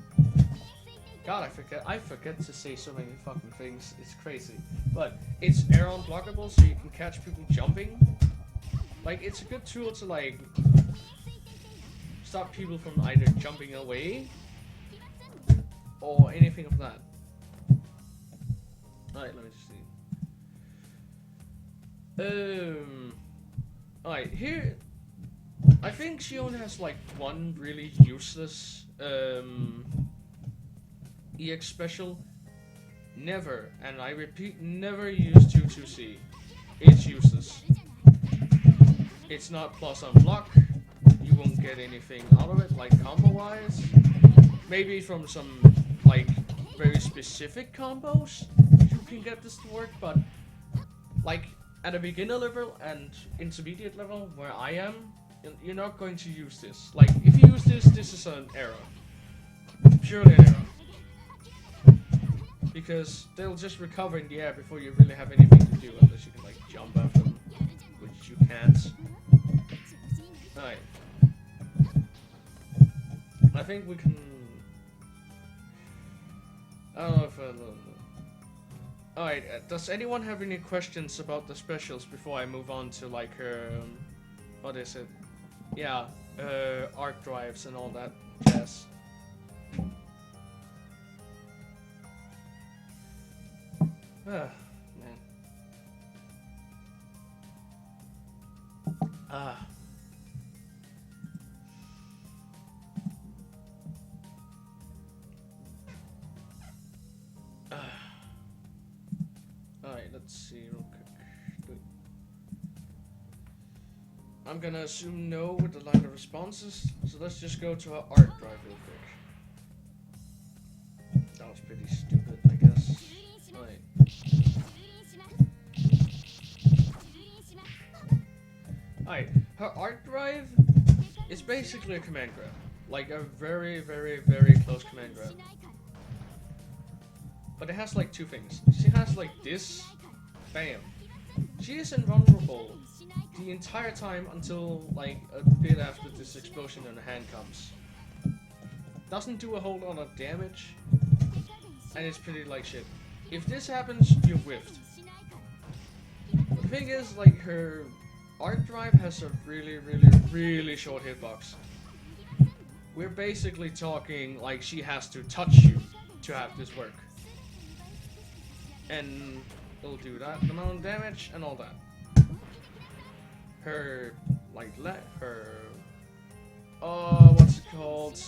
God, I forget to say so many fucking things. It's crazy. But it's air unblockable, so you can catch people jumping. Like, it's a good tool to like stop people from either jumping away or anything of that. Alright, let me just see. Alright, here I think she only has like one really useless EX special. Never, and I repeat, never use 22C. It's useless. It's not plus on block. You won't get anything out of it, like combo wise. Maybe from some like very specific combos, can get this to work, but like at a beginner level and intermediate level where I am, you're not going to use this. Like if you use this, this is an error. Purely an error. Because they'll just recover in the air before you really have anything to do unless you can like jump after them, which you can't. Alright. I think we can... I don't know if alright, does anyone have any questions about the specials before I move on to like her... what is it? Yeah, arc drives and all that jazz. Ah, man. Ah. Alright, let's see real quick. I'm gonna assume no with the line of responses, so let's just go to our arc drive real quick. That was pretty stupid, I guess. Alright. Alright, her arc drive is basically a command grab. Like a very, very, very close command grab. But it has like two things. She has like this. Bam. She is invulnerable the entire time until like a bit after this explosion in her hand comes. Doesn't do a whole lot of damage. And it's pretty like shit. If this happens, you're whiffed. The thing is, like, her arc drive has a really, really, really short hitbox. We're basically talking like she has to touch you to have this work. And it'll do that amount of damage and all that. Her, like, what's it called?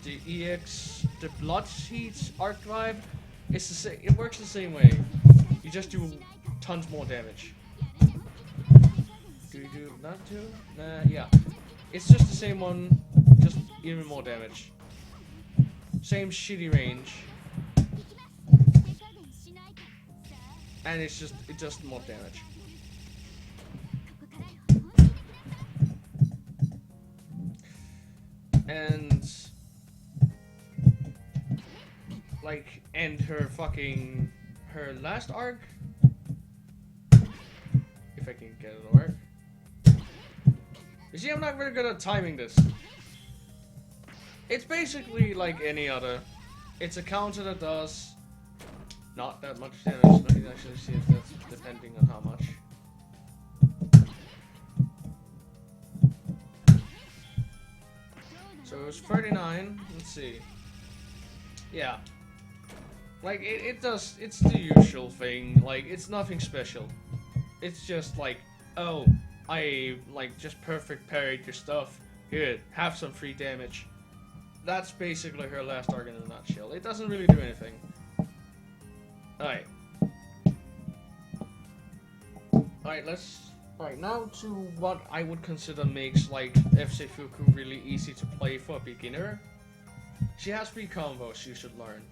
The EX, the Blood Heat arc drive. It's the same. It works the same way. You just do tons more damage. Do you do that too? Nah, yeah. It's just the same one, just even more damage. Same shitty range. And it does more damage. And like, and her last arc, if I can get it to work. You see, I'm not very good at timing this. It's basically like any other. It's a counter that does not that much damage. Let me actually see if that's depending on how much. So it was 39. Let's see. Yeah. Like, it does, it's the usual thing. Like, it's nothing special. It's just like, oh, I, like, just perfect parried your stuff. Here, have some free damage. That's basically her last arc in a nutshell. It doesn't really do anything. Alright. Alright, now to what I would consider makes, like, F Seifuku really easy to play for a beginner. She has 3 combos you should learn.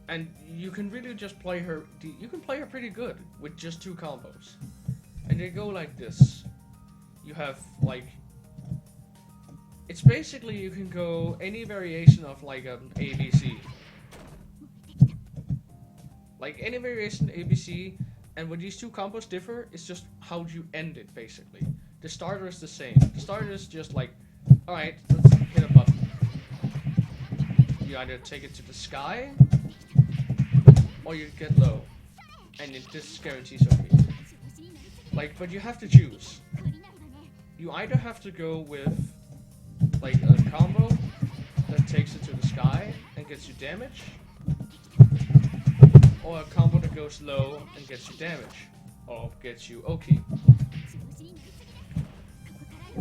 And you can really just play her, you can play her pretty good with just 2 combos. And they go like this. You have, like, it's basically you can go any variation of, like, an ABC. Like, any variation ABC, and when these 2 combos differ, it's just how you end it, basically. The starter is the same. The starter is just like, alright, let's hit a button. You either take it to the sky, or you get low. And this guarantees OP. Like, but you have to choose. You either have to go with, like, a combo that takes it to the sky and gets you damage, or a combo that goes low and gets you damage, or gets you OK.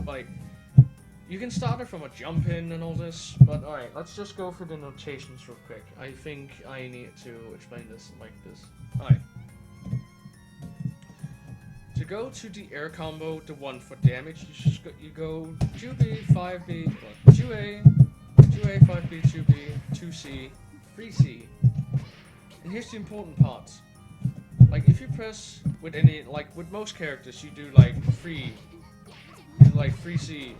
Like, you can start it from a jump in and all this, but alright, let's just go through the notations real quick. I think I need to explain this like this. Alright. To go to the air combo, the one for damage, you go 2B, 5B, 2A, 2A, 5B, 2B, 2C, 3C. And here's the important part. Like, if you press with any, like, with most characters, you do, like, free, you do, like, free C.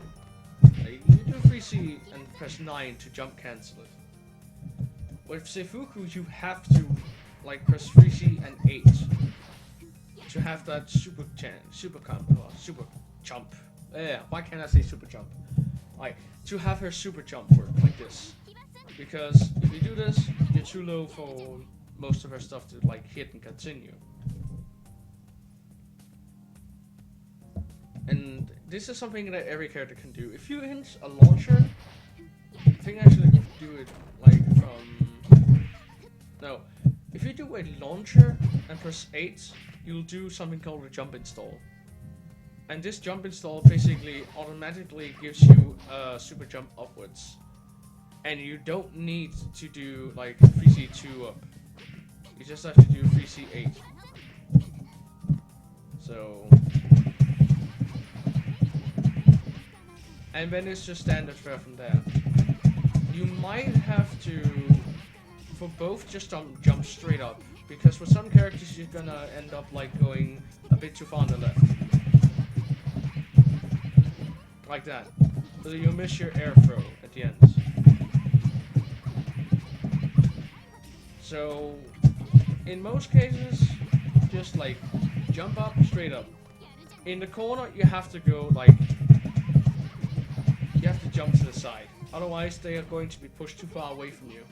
Like, you do free C and press 9 to jump cancel it. With Seifuku, you have to, like, press free C and 8 to have that super jump. Yeah, why can't I say super jump? Like, to have her super jump work like this. Because if you do this, you're too low for most of her stuff to, like, hit and continue. And this is something that every character can do. If you hit a launcher, I think actually you can do it, like, from... No. If you do a launcher and press 8, you'll do something called a jump install. And this jump install basically automatically gives you a super jump upwards. And you don't need to do, like, 3C2 up. You just have to do 3C8. So... And then it's just standard fare from there. You might have to, for both, just jump straight up. Because for some characters you're gonna end up, like, going a bit too far on the left. Like that. So you'll miss your air throw at the end. So, in most cases, just, like, jump up, straight up. In the corner, you have to go, like, you have to jump to the side. Otherwise, they are going to be pushed too far away from you.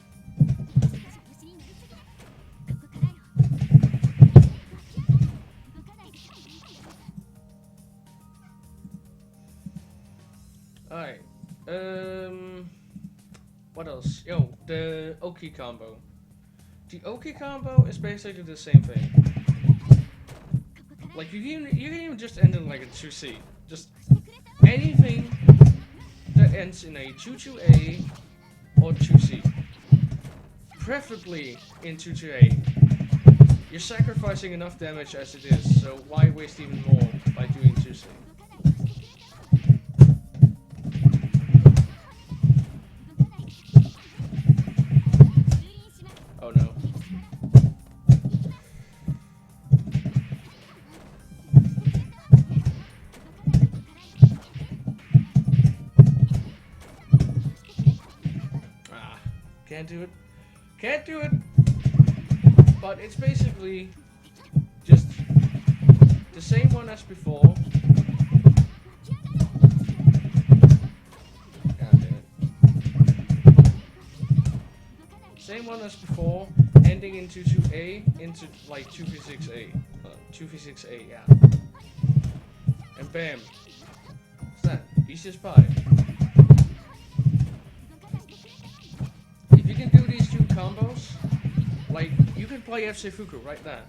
Alright. What else? Yo, the Oki combo. The Oki combo is basically the same thing. Like, you can even just end in, like, a 2C. Just anything that ends in a 2-2A or 2C. Preferably in 2-2A. You're sacrificing enough damage as it is, so why waste even more by doing 2C? Oh no. Can't do it. Can't do it! But it's basically just the same one as before. God damn it. Same one as before, ending in 2-2A into, like, 2-6A. 2-6A, yeah. And bam. What's that? Easiest pie. You can do these two combos, like, you can play Seifuku right there.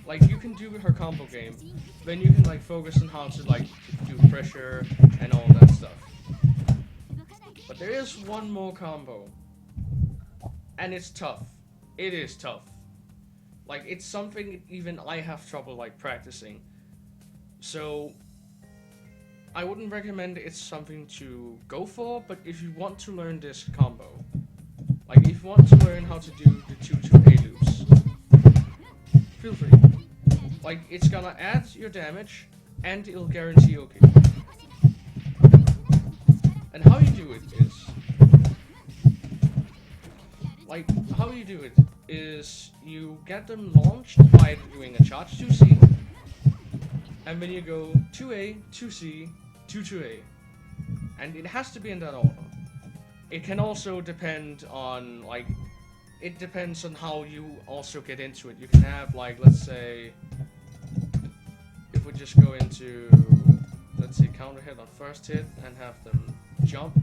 Like, you can do her combo game, then you can, like, focus on how to, like, do pressure and all that stuff. But there is one more combo, and it's tough. It is tough. Like, it's something even I have trouble, like, practicing. So, I wouldn't recommend it's something to go for, but if you want to learn this combo, like, if you want to learn how to do the 2-2A loops, feel free. Like, it's gonna add your damage, and it'll guarantee OK. And how you do it is... Like, how you do it is you get them launched by doing a charge 2C, and then you go 2A, 2C, 2-2A. And it has to be in that order. It can also depend on, like, it depends on how you also get into it. You can have, like, let's say, if we just go into, let's say, counter hit on first hit and have them jump.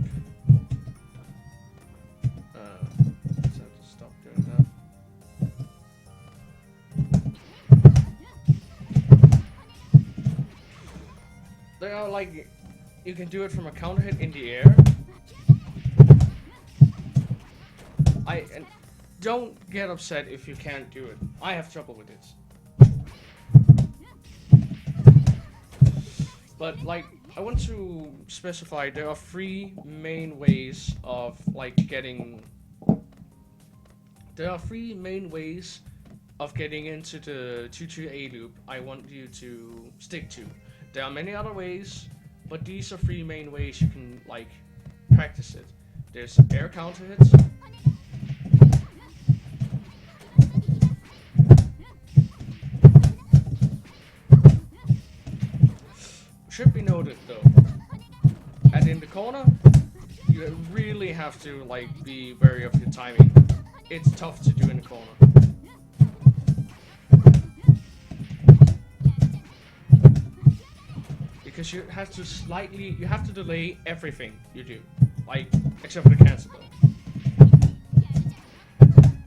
Let's have to stop doing that. They are, like, you can do it from a counter hit in the air. And don't get upset if you can't do it. I have trouble with this. But, like, I want to specify there are 3 main ways of, like, getting There are three main ways of getting into the 2-2-A loop I want you to stick to. There are many other ways, but these are three main ways you can like practice it. There's air counter hits. Should be noted though, and in the corner, you really have to like be wary of your timing. It's tough to do in the corner. Because you have to delay everything you do. Like, except for the cancel though.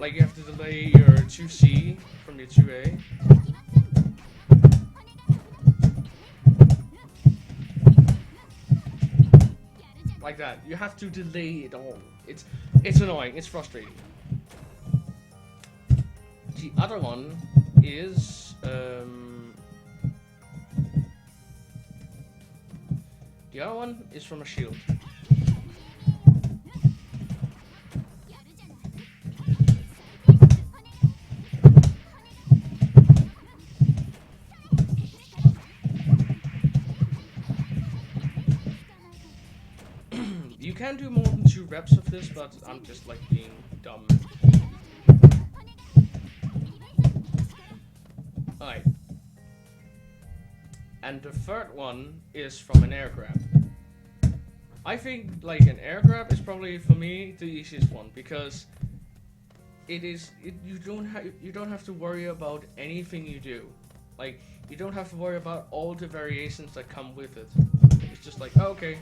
Like, you have to delay your 2C from your 2A. Like that. You have to delay it all. It's annoying. It's frustrating. The other one is the other one is from a shield. You can do more than 2 reps of this, but I'm just like being dumb. Alright. And the third one is from an air grab. I think like an air grab is probably for me the easiest one because you don't have to worry about anything you do. Like you don't have to worry about all the variations that come with it. It's just like, oh, okay,